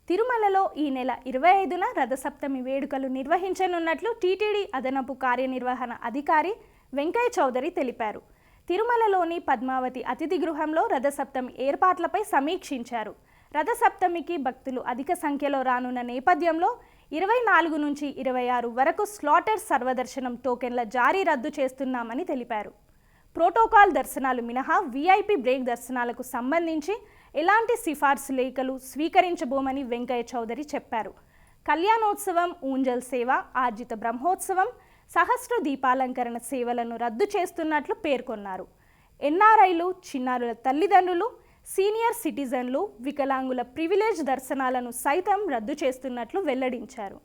తిరుమలలో ఈ నెల 25న రథసప్తమి వేడుకలు నిర్వహించనున్నట్లు టీటీడీ అదనపు కార్యనిర్వహణ అధికారి వెంకయ్య చౌదరి తెలిపారు. తిరుమలలోని పద్మావతి అతిథి గృహంలో రథసప్తమి ఏర్పాట్లపై సమీక్షించారు. రథసప్తమికి భక్తులు అధిక సంఖ్యలో రానున్న నేపథ్యంలో 24 నుంచి 26 వరకు స్లాటర్ సర్వదర్శనం టోకెన్ల జారీ రద్దు చేస్తున్నామని తెలిపారు. ప్రోటోకాల్ దర్శనాలు మినహా వీఐపీ బ్రేక్ దర్శనాలకు సంబంధించి ఎలాంటి సిఫార్సు లేఖలు స్వీకరించబోమని వెంకయ్య చౌదరి చెప్పారు. కళ్యాణోత్సవం, ఊంజల్ సేవ, ఆర్జిత బ్రహ్మోత్సవం, సహస్ర దీపాలంకరణ సేవలను రద్దు చేస్తున్నట్లు పేర్కొన్నారు. ఎన్ఆర్ఐలు, చిన్నారుల తల్లిదండ్రులు, సీనియర్ సిటిజన్లు, వికలాంగుల ప్రివిలేజ్ దర్శనాలను సైతం రద్దు చేస్తున్నట్లు వెల్లడించారు.